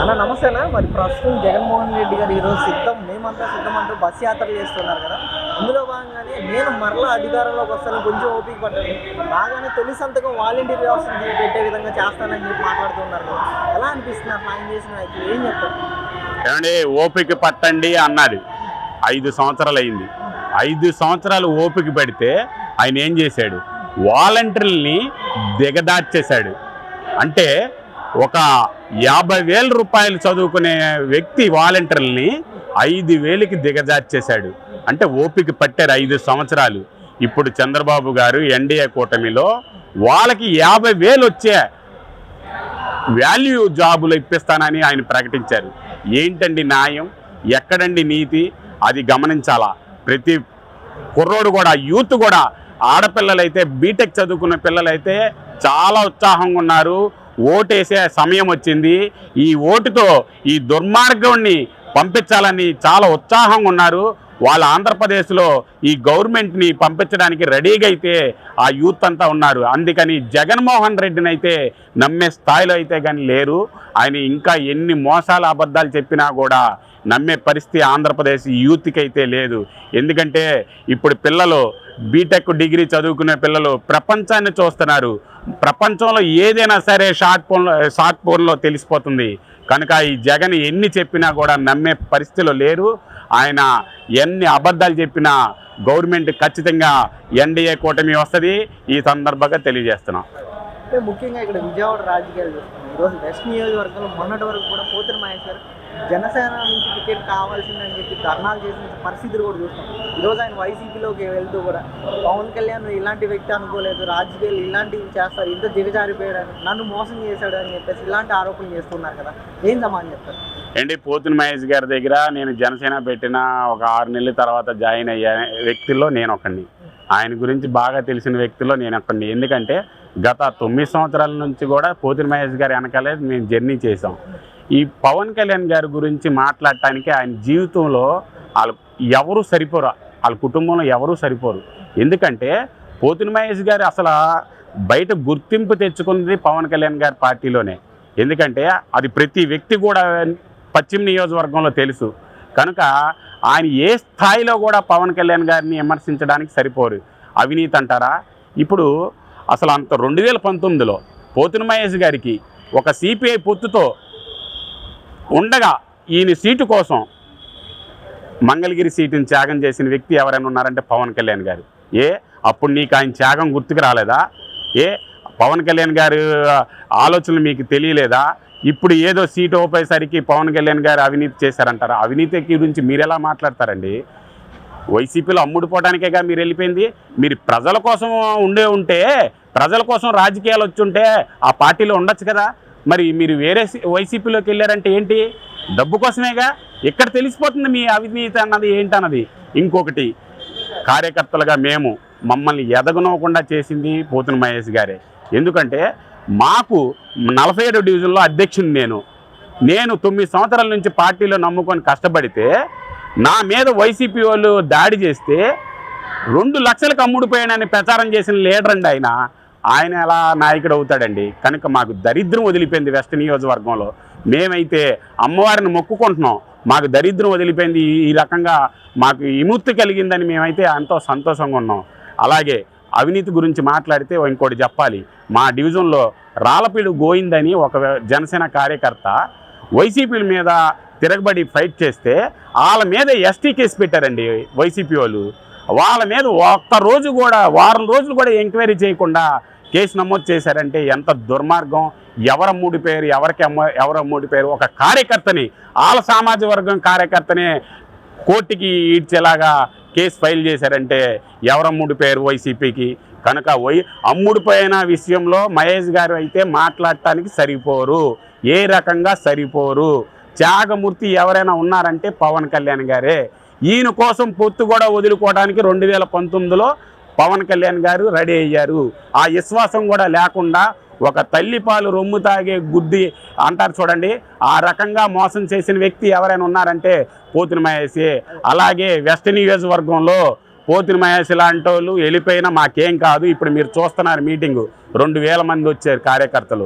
అన్న నమస్తేనా. మరి ప్రస్తుతం జగన్మోహన్ రెడ్డి గారు ఈరోజు మేమంతా సిద్ధం అంటూ బస్ యాత్రలు చేస్తున్నారు కదా. అందులో భాగంగానే నేను మరలా అధికారంలోకి వస్తాను, కొంచెం ఓపిక పట్టాను, బాగానే తొలి సంతకం వాలంటీర్ వ్యవస్థను పెట్టే విధంగా చేస్తానని చెప్పి మాట్లాడుతున్నారు కదా. ఎలా అనిపిస్తుంది ఆయన చేసిన వ్యక్తులు? ఏం చెప్తారు? ఏమండి, ఓపిక పట్టండి అన్నది 5 సంవత్సరాలు అయింది. 5 సంవత్సరాలు ఓపిక పడితే ఆయన ఏం చేశాడు? వాలంటీర్లని దిగదార్చేశాడు. అంటే ఒక 50,000 రూపాయలు చదువుకునే వ్యక్తి వాలంటీర్లని 5,000కి దిగజార్చేశాడు. అంటే ఓపిక పట్టారు 5 సంవత్సరాలు. ఇప్పుడు చంద్రబాబు గారు ఎన్డీఏ కూటమిలో వాళ్ళకి 50,000 వచ్చే వాల్యూ జాబులు ఇప్పిస్తానని ఆయన ప్రకటించారు. ఏంటండి న్యాయం? ఎక్కడండి నీతి? అది గమనించాలా. ప్రతి కుర్రోడు కూడా, యూత్ కూడా, ఆడపిల్లలైతే, బీటెక్ చదువుకున్న పిల్లలైతే చాలా ఉత్సాహంగా ఉన్నారు. ఓటేసే సమయం వచ్చింది. ఈ ఓటుతో ఈ దుర్మార్గాన్ని పంపించాలని చాలా ఉత్సాహంగా ఉన్నారు. వాళ్ళ ఆంధ్రప్రదేశ్లో ఈ గవర్నమెంట్ని పంపించడానికి రెడీగా అయితే ఆ యూత్ అంతా ఉన్నారు. అందుకని జగన్మోహన్ రెడ్డిని అయితే నమ్మే స్థాయిలో అయితే కానీ లేరు. ఆయన ఇంకా ఎన్ని మోసాలు అబద్ధాలు చెప్పినా కూడా నమ్మే పరిస్థితి ఆంధ్రప్రదేశ్ యూత్కి అయితే లేదు. ఎందుకంటే ఇప్పుడు పిల్లలు బీటెక్ డిగ్రీ చదువుకునే పిల్లలు ప్రపంచాన్ని చూస్తున్నారు. ప్రపంచంలో ఏదైనా సరే షార్ట్ ఫోన్లో తెలిసిపోతుంది. కనుక ఈ జగన్ ఎన్ని చెప్పినా కూడా నమ్మే పరిస్థితిలో లేరు. ఆయన ఎన్ని అబద్ధాలు చెప్పినా గవర్నమెంట్ ఖచ్చితంగా ఎన్డీఏ కూటమి వస్తుంది. ఈ సందర్భంగా తెలియజేస్తున్నాం. అంటే ముఖ్యంగా ఇక్కడ విజయవాడ రాజకీయాలు చూస్తున్నాం. ఈరోజు వెస్ట్ నియోజకవర్గంలో మొన్నటి వరకు కూడా పోతిన మహేష్ గారు జనసేన నుంచి టికెట్ కావాల్సిందని చెప్పి ధర్నాలు చేసిన పరిస్థితులు కూడా చూస్తాం. ఈరోజు ఆయన వైసీపీలోకి వెళ్తూ కూడా పవన్ కళ్యాణ్ ఇలాంటి వ్యక్తి అనుకోలేదు, రాజకీయాలు ఇలాంటివి చేస్తారు, ఇంత దిగజారిపోయాడని, నన్ను మోసం చేశాడు అని చెప్పేసి ఇలాంటి ఆరోపణలు చేస్తున్నారు కదా. ఏం సమాధానం చెప్తారు? ఏంటి, పోతిన మహేష్ గారి దగ్గర నేను జనసేన పెట్టిన ఒక 6 నెలల తర్వాత జాయిన్ అయ్యే వ్యక్తుల్లో నేను ఒకడిని. ఆయన గురించి బాగా తెలిసిన వ్యక్తుల్లో నేను ఒకడిని. ఎందుకంటే గత 9 సంవత్సరాల నుంచి కూడా పోతిన మహేష్ గారి వెనకాలే మేము జర్నీ చేసాం. ఈ పవన్ కళ్యాణ్ గారి గురించి మాట్లాడటానికి ఆయన జీవితంలో వాళ్ళు ఎవరు సరిపోరు, వాళ్ళ కుటుంబంలో ఎవరూ సరిపోరు. ఎందుకంటే పోతిన మహేష్ గారు అసలు బయట గుర్తింపు తెచ్చుకున్నది పవన్ కళ్యాణ్ గారి పార్టీలోనే. ఎందుకంటే అది ప్రతి వ్యక్తి కూడా పశ్చిమ నియోజకవర్గంలో తెలుసు. కనుక ఆయన ఏ స్థాయిలో కూడా పవన్ కళ్యాణ్ గారిని విమర్శించడానికి సరిపోరు. అవినీతి అంటారా? ఇప్పుడు అసలు అంత 2019లో పోతిన మహేష్ గారికి ఒక సిపిఐ పొత్తుతో ఉండగా ఈయన సీటు కోసం మంగళగిరి సీటుని త్యాగం చేసిన వ్యక్తి ఎవరైనా ఉన్నారంటే పవన్ కళ్యాణ్ గారు. అప్పుడు నీకు ఆయన త్యాగం గుర్తుకు రాలేదా? పవన్ కళ్యాణ్ గారు ఆలోచనలు మీకు తెలియలేదా? ఇప్పుడు ఏదో సీటు ఓపేసరికి పవన్ కళ్యాణ్ గారు అవినీతి చేశారంటారా? అవినీతి గురించి మీరు ఎలా మాట్లాడతారండి? వైసీపీలో అమ్ముడుపోవడానికేగా మీరు వెళ్ళిపోయింది. మీరు ప్రజల కోసం ఉంటే, ప్రజల కోసం రాజకీయాలు వచ్చి ఉంటే ఆ పార్టీలో ఉండొచ్చు కదా. మరి మీరు వేరే వైసీపీలోకి వెళ్ళారంటే ఏంటి? డబ్బు కోసమేగా. ఇక్కడ తెలిసిపోతుంది మీ అవినీతి అన్నది ఏంటన్నది. ఇంకొకటి, కార్యకర్తలుగా మమ్మల్ని ఎదగనవ్వకుండా చేసింది పోతిన మహేష్ గారే. ఎందుకంటే మాకు 47 డివిజన్లో అధ్యక్షుని నేను 9 సంవత్సరాల నుంచి పార్టీలో నమ్ముకొని కష్టపడితే నా మీద వైసీపీ వాళ్ళు దాడి చేస్తే 2 లక్షలకు అమ్ముడిపోయానని ప్రచారం చేసిన లీడర్ అండి ఆయన ఎలా నాయకుడు అవుతాడండి? కనుక మాకు దరిద్రం వదిలిపోయింది వెస్ట్ నియోజకవర్గంలో. మేమైతే అమ్మవారిని మొక్కుకుంటున్నాం, మాకు దరిద్రం వదిలిపోయింది, ఈ రకంగా మాకు విముక్తి కలిగిందని మేమైతే ఎంతో సంతోషంగా ఉన్నాం. అలాగే అవినీతి గురించి మాట్లాడితే ఇంకోటి చెప్పాలి. మా డివిజన్లో రాళ్ళపీడు గోయిందని ఒక జనసేన కార్యకర్త వైసీపీ మీద తిరగబడి ఫైట్ చేస్తే వాళ్ళ మీద ఎస్టీ కేసు పెట్టారండి వైసీపీ వాళ్ళు. వాళ్ళ మీద ఒక్కరోజు కూడా, వారం రోజులు కూడా ఎంక్వైరీ చేయకుండా కేసు నమోదు చేశారంటే ఎంత దుర్మార్గం! ఎవరు అమ్ముడిపోయారు, ఎవరు అమ్ముడిపోయారు? ఒక కార్యకర్తని, వాళ్ళ సామాజిక వర్గం కార్యకర్తనే కోర్టుకి ఈడ్చేలాగా కేసు ఫైల్ చేశారంటే ఎవరు అమ్ముడిపోయారు వైసీపీకి? కనుక అమ్ముడిపోయిన విషయంలో మహేష్ గారు అయితే మాట్లాడటానికి సరిపోరు, ఏ రకంగా సరిపోరు. త్యాగమూర్తి ఎవరైనా ఉన్నారంటే పవన్ కళ్యాణ్ గారే. ఈయన కోసం పొత్తు కూడా వదులుకోవడానికి 2019లో పవన్ కళ్యాణ్ గారు రెడీ అయ్యారు. ఆ విశ్వాసం కూడా లేకుండా ఒక తల్లిపాలు రొమ్ము తాగే గుద్ది అంటారు చూడండి, ఆ రకంగా మోసం చేసిన వ్యక్తి ఎవరైనా ఉన్నారంటే పోతిన మహేషే. అలాగే వెస్ట్ నియోజకవర్గంలో పోతిన మహేష్ లాంటి వాళ్ళు వెళ్ళిపోయినా మాకేం కాదు. ఇప్పుడు మీరు చూస్తున్నారు మీటింగు 2000 మంది వచ్చారు కార్యకర్తలు.